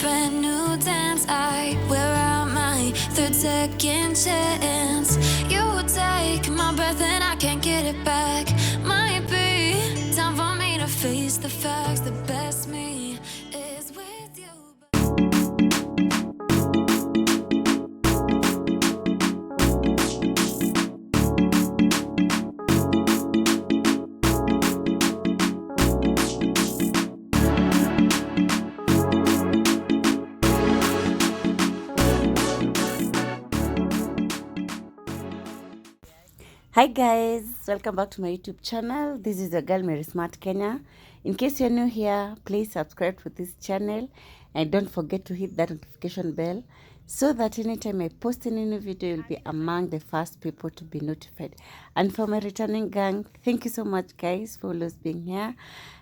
brand new dance. I wear out my third second chance. You take my breath and I can't get it back. Might be time for me to face the facts. The best me is with you. Hi guys, welcome back to my YouTube channel. This is your girl Mary Smart Kenya. In case you're new here, please subscribe to this channel and don't forget to hit that notification bell so that anytime I post any new video, you'll be among the first people to be notified. And for my returning gang, thank you so much guys for always being here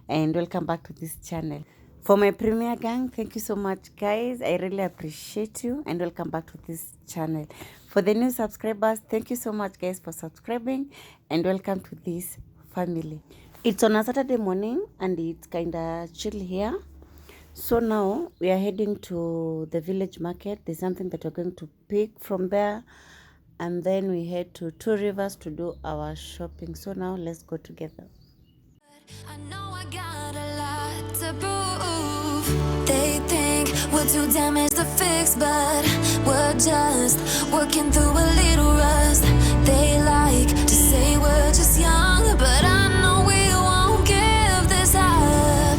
and welcome back to this channel. For my premier gang, thank you so much guys. I really appreciate you and welcome back to this channel. For the new subscribers, thank you so much guys for subscribing and welcome to this family. It's on a Saturday morning and it's kind of chill here. So now we are heading to the village market. There's something that we're going to pick from there and then we head to Two Rivers to do our shopping. So now let's go together. I know I got a lot to prove. They think we're too damaged to fix, but we're just working through a little rust. They like to say we're just young, but I know we won't give this up.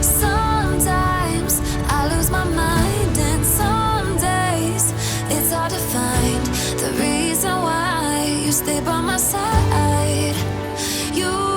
Sometimes I lose my mind, and some days it's hard to find the reason why you stay by my side. You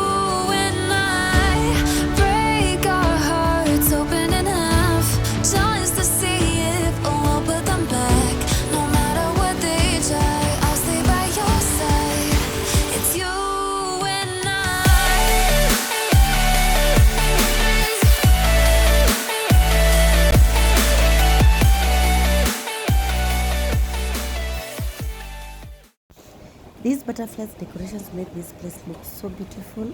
These butterflies decorations make this place look so beautiful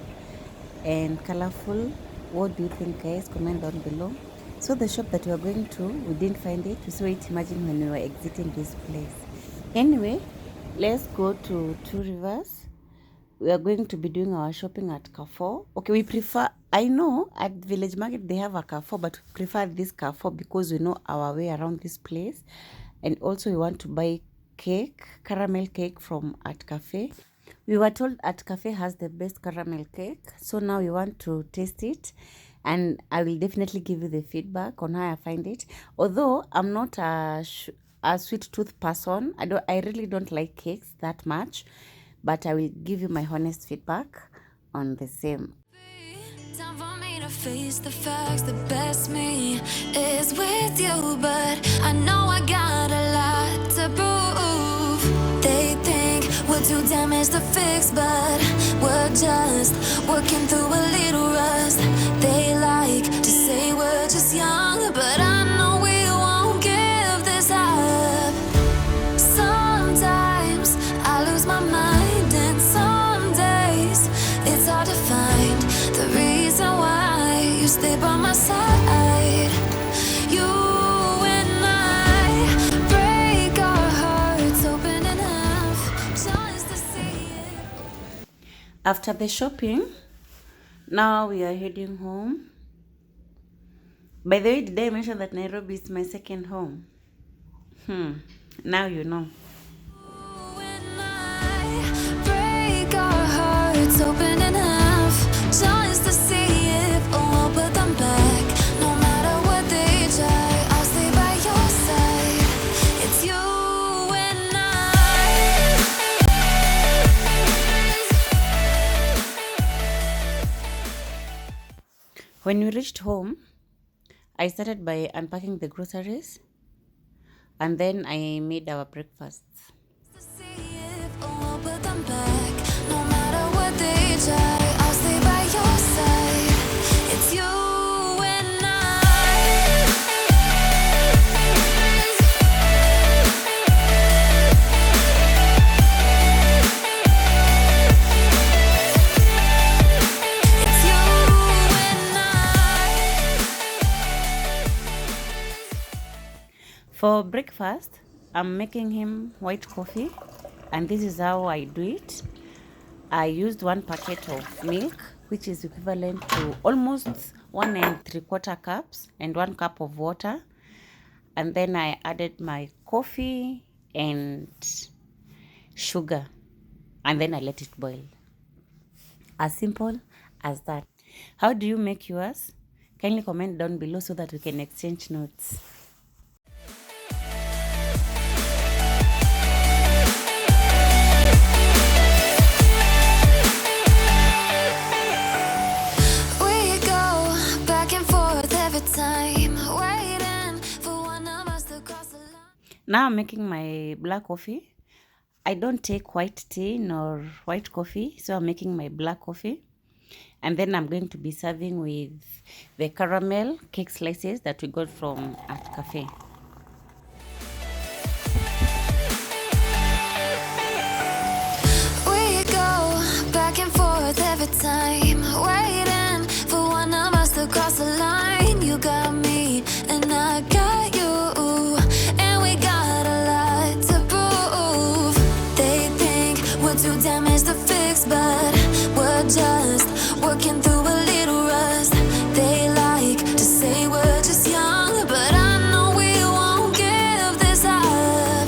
and colorful. What do you think guys? Comment down below. So the shop that we are going to, we didn't find it. We saw it, imagine, when we were exiting this place. Anyway, let's go to Two Rivers. We are going to be doing our shopping at Carrefour. Okay, we prefer, I know at Village Market they have a Carrefour, but we prefer this Carrefour because we know our way around this place. And also we want to buy cake, caramel cake from Art Cafe. We were told Art Cafe has the best caramel cake, so now we want to taste it and I will definitely give you the feedback on how I find it. Although I'm not a sweet tooth person, I really don't like cakes that much, but I will give you my honest feedback on the same. Time for me to face the facts. The best me is with you, but I know I got a lot to prove. They think we're too damaged to fix, but we're just working through a little rust. They like to say we're just young, but I know we won't give this up. Sometimes I lose my mind, and some days it's hard to find the reason why you stay by my side. You and I break our hearts open enough just to see it. After the shopping, now we are heading home. By the way, did I mention that Nairobi is my second home? Now you know. You and I break our hearts open enough just to see if we'll put them back. No matter what they try, I'll stay by your side. It's you and I. When we reached home, I started by unpacking the groceries and then I made our breakfasts. To see if we'll put them back. No matter what they try, I'll stay by your side. It's you and I. It's you and I. For breakfast, I'm making him white coffee, and this is how I do it. I used 1 packet of milk, which is equivalent to almost 1 3/4 cups, and 1 cup of water. And then I added my coffee and sugar, and then I let it boil. As simple as that. How do you make yours? Kindly comment down below so that we can exchange notes. We go back and forth every time, waiting for one of us to cross the line. Now I'm making my black coffee. I don't take white tea nor white coffee, so I'm making my black coffee. And then I'm going to be serving with the caramel cake slices that we got from Art Cafe. We go back and forth every time, waiting for one of us to cross the line. You got me and I got you, and we got a lot to prove. They think we're too damaged to fix, but we're just working through a little rust. They like to say we're just young, but I know we won't give this up.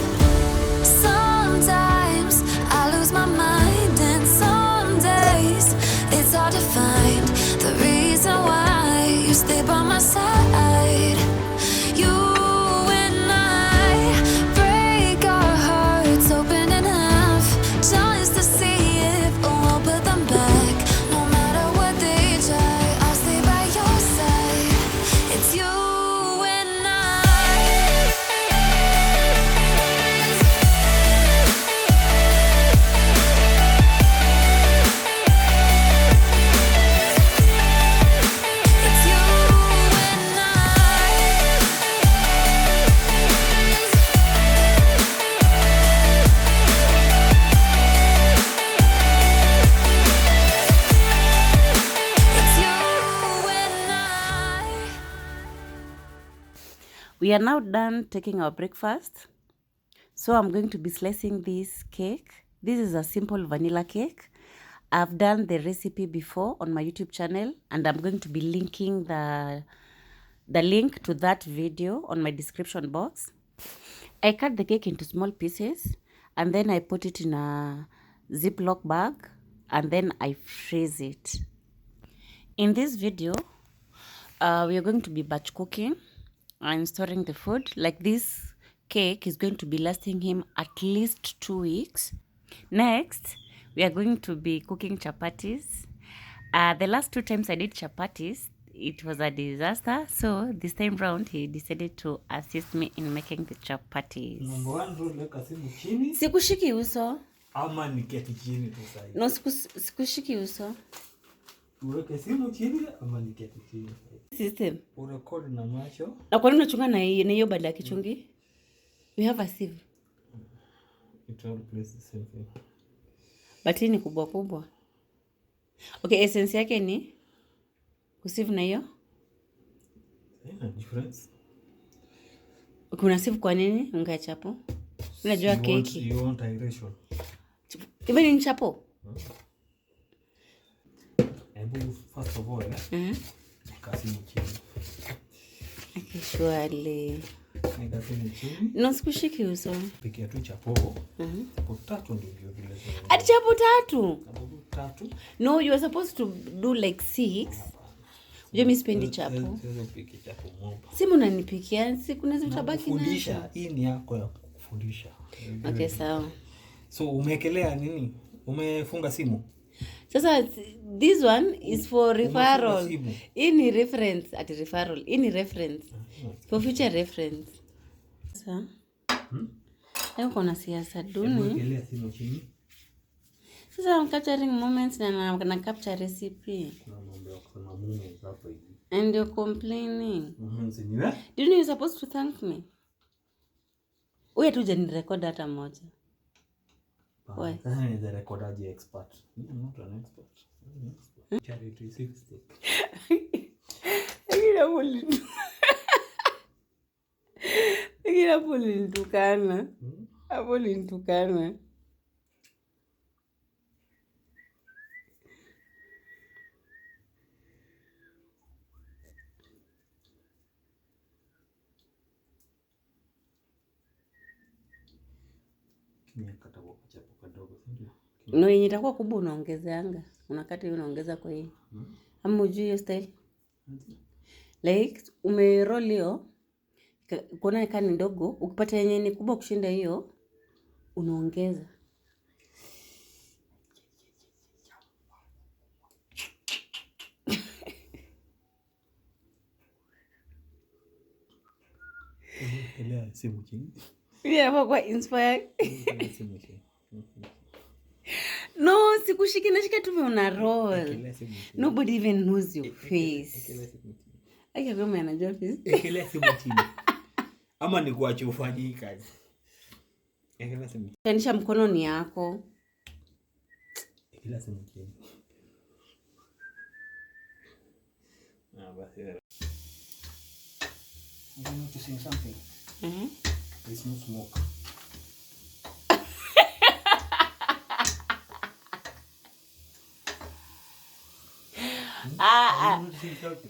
Sometimes I lose my mind, and some days it's hard to find the reason why you stay by my side. You and I break our hearts open in half just to see if we'll put them back. No matter what they try, I'll stay by your side. It's you and I. It's you and It's you and I. We are now done taking our breakfast. So I'm going to be slicing this cake. This is a simple vanilla cake. I've done the recipe before on my YouTube channel, and I'm going to be linking the link to that video on my description box. I cut the cake into small pieces, and then I put it in a Ziploc bag, and then I freeze it. In this video, we are going to be batch cooking and storing the food. Like, this cake is going to be lasting him at least 2 weeks. Next, we are going to be cooking chapatis. The last 2 times I did chapatis, it was a disaster. So this time round, he decided to assist me in making the chapatis. Number one rule, weka simu chini Sikushiki uso. ama niketi chini tu sahihi. No, sikushiki uso. Uweke simu chini ama niketi chini sahihi. System. Urekodi na macho. Na kwa nini unachunga na hiyo bada ya kichungi? We have a sieve. It all plays the same thing. But hii ni kubwa kubwa. Okay, essence yake ni kusieve na hiyo. Haina difference. Kuna sieve kwa nini? Unga ya chapo. Unajua keki. You want aeration. Even in chapo. Hebu first of all, weka simu chini. Akishwali. Weka simu chini. No, sikushiki uso. Pikia tu chapo. Chapo 3 ndio vile. Ati chapo 3. Chapo 3. No, you are supposed to do like 6. Unajua mimi sipendi chapo. Sasa upike chapo moja. Simu unanipikia, siku nazo utabaki nazo. Kufundisha, hii ni yako ya kufundisha. Okay, sawa. So umeekelea nini? Umefunga simu? Sasa this one is for referral. Umefunga simu. Hii ni reference at referral. Hii ni reference. For future reference. Sasa. Leo kuna siasa duni. Umeekelea simu chini. Sasa I'm capturing moments na capture recipe. Kuna mambo ya kusema mume hapa hivi. And you're complaining. Siniwe? Didn't you supposed to thank me? Wewe tu jani record hata moja. Why? Sasa ni the recordaji expert. I'm not an expert. Charity 60. Ila mwalimu. Lakini hapo ulinitukana. Hapo ulinitukana. No, yenye itakuwa kubwa unaongezeanga. Unakata hiyo unaongeza kwa hii. Ama ujui hiyo style? Like umeroll hiyo kuona kama ni ndogo, ukipata yenye ni kubwa kushinda hiyo unaongeza. Simu chini. Yeah, kwa inspire. No, sikushiki, nashika tu una roll. Nobody even knows your face. Aya, kama anajua face. Ekelea simu chini. Ama ni kuache ufanye hii kazi. Ekelea simu chini. Kanisha mkono ni yako. Ekelea simu chini. Basi. I want to say something. There's no smoke.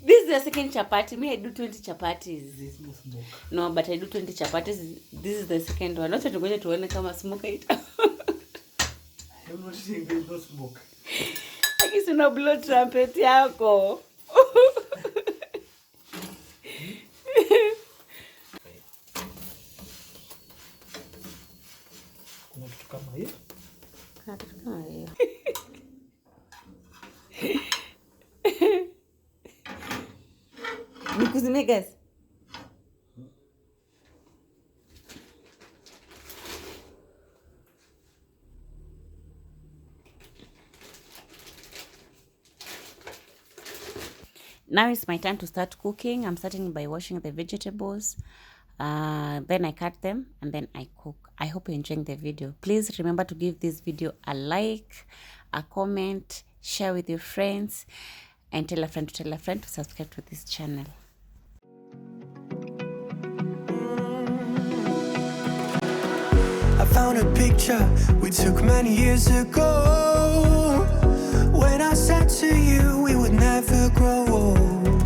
This is the second chapati. Me, I do 20 chapatis. There's no smoke. No, but I do 20 chapatis. This is the second one. Wacha tugoje tuone kama smoke it. I'm not saying there's no smoke. Akisi una blow trumpet yako. Kuna kitu kama hiyo? Kitu kama hiyo. Nikuzime gas. Now it's my time to start cooking. I'm starting by washing the vegetables. Then I cut them and then I cook. I hope you're enjoying the video. Please remember to give this video a like, a comment, share with your friends, and tell a friend to subscribe to this channel. I found a picture we took many years ago, when I said to you we would never grow old.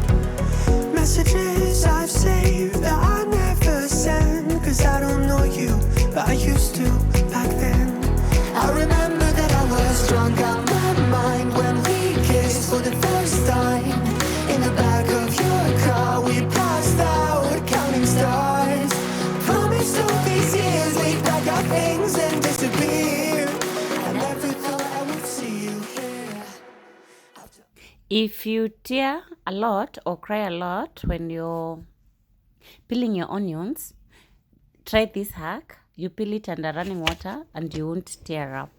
Messages I've saved that I never send, cause I don't know you, but I used to back then. I remember that I was drunk out my mind when we kissed for the first time. In the back of your car we passed out counting stars. Promised all these years we'd pack our things and disappear. I never thought I would see you here. If you tear a lot or cry a lot when you're peeling your onions, try this hack. You peel it under running water and you won't tear up.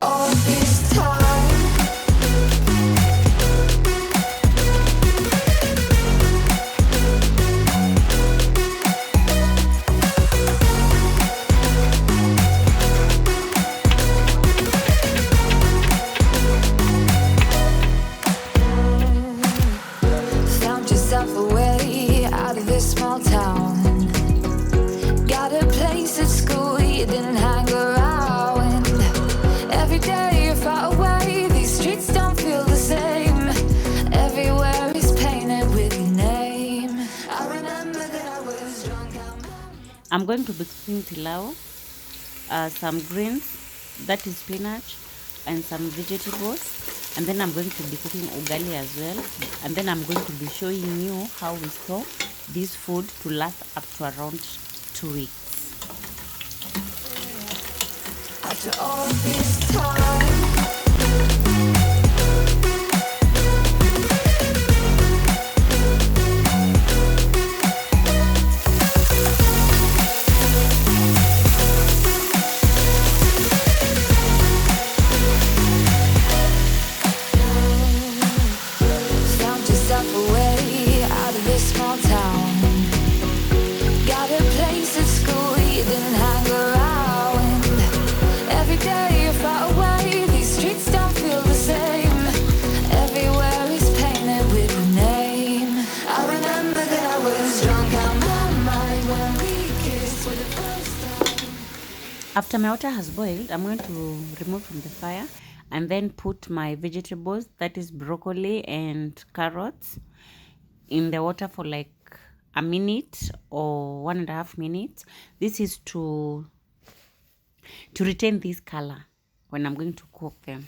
All this time found yourself a way out of this small town. Got a place at school you didn't hang around. Every day you're far away, these streets don't feel the same. Everywhere is painted with your name. I remember that I was drunk out my I'm going to be cooking pilau, some greens, that is spinach, and some vegetables. And then I'm going to be cooking ugali as well. And then I'm going to be showing you how we store this food to last up to around 2 weeks. after all this time. Found yourself a way out of this small town. Got a place at school you didn't have After my water has boiled, I'm going to remove from the fire and then put my vegetables, that is broccoli and carrots, in the water for like a minute or 1.5 minutes. This is to retain this color when I'm going to cook them.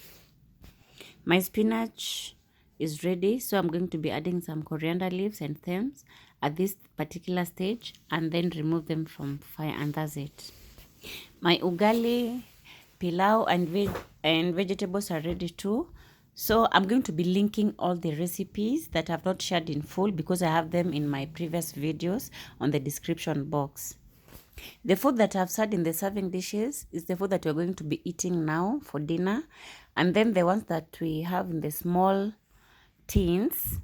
My spinach is ready, so I'm going to be adding some coriander leaves and thyme at this particular stage and then remove them from fire, and that's it. My ugali, pilau and vegetables are ready too. So I'm going to be linking all the recipes that I've not shared in full because I have them in my previous videos on the description box. The food that I've served in the serving dishes is the food that we're going to be eating now for dinner. And then the ones that we have in the small tins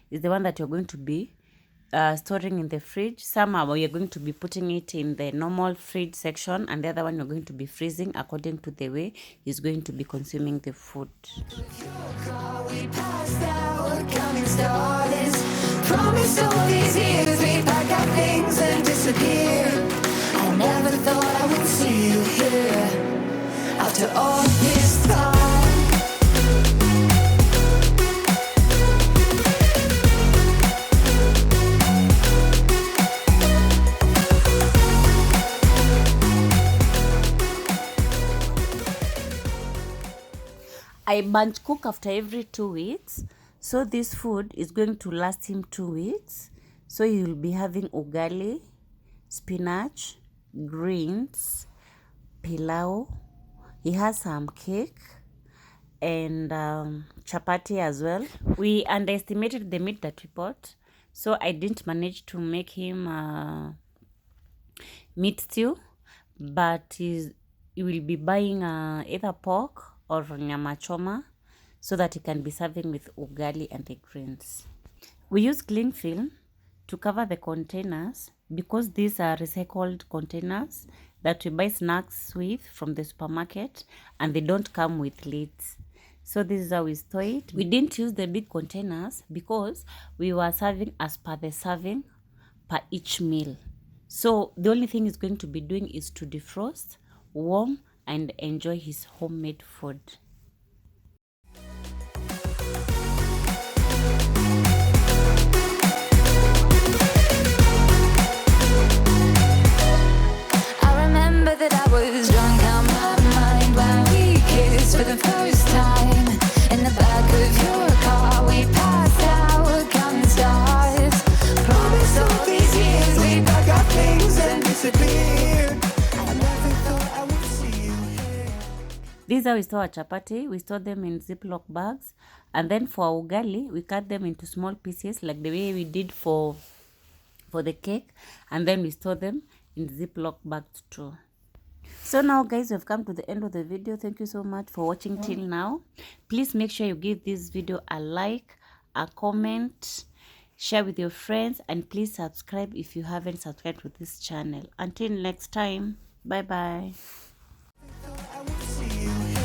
is the one that you're going to be storing in the fridge. Some are you're going to be putting it in the normal fridge section, and the other one you're going to be freezing according to the way he's going to be consuming the food. We passed out, counting stars. Promised all these years we pack our things and disappear. I never thought I would see you here after all this time. I bunch cook after every 2 weeks, so this food is going to last him 2 weeks. So you'll be having ugali, spinach, greens, pilau. He has some cake and chapati as well. We underestimated the meat that we bought, so I didn't manage to make him meat stew, but he will be buying either pork or nyama choma so that he can be serving with ugali and the greens. We use cling film to cover the containers because these are recycled containers that we buy snacks with from the supermarket, and they don't come with lids. So this is how we store it. We didn't use the big containers because we were serving as per the serving per each meal. So the only thing he's going to be doing is to defrost, warm, and enjoy his homemade food. I remember that I was drunk out my mind when we kissed for the first time. In the back of your car we passed out, counting stars. Promised all these years we'd pack our things and disappear. I never thought I would see you here. This is how we store our chapati. We store them in Ziploc bags, and then for our ugali we cut them into small pieces like the way we did for the cake, and then we store them in Ziploc bags too. So now guys, we've come to the end of the video. Thank you so much for watching till now. Please make sure you give this video a like, a comment, share with your friends, and please subscribe if you haven't subscribed to this channel. Until next time, bye bye. I would see you here.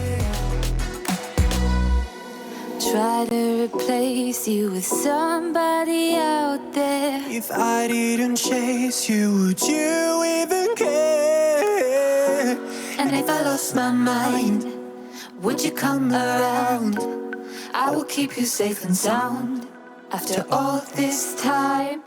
Try to replace you with somebody out there. If I didn't chase you, would you even care? And if I lost my mind, would you come around? I will keep you safe and sound after all this time.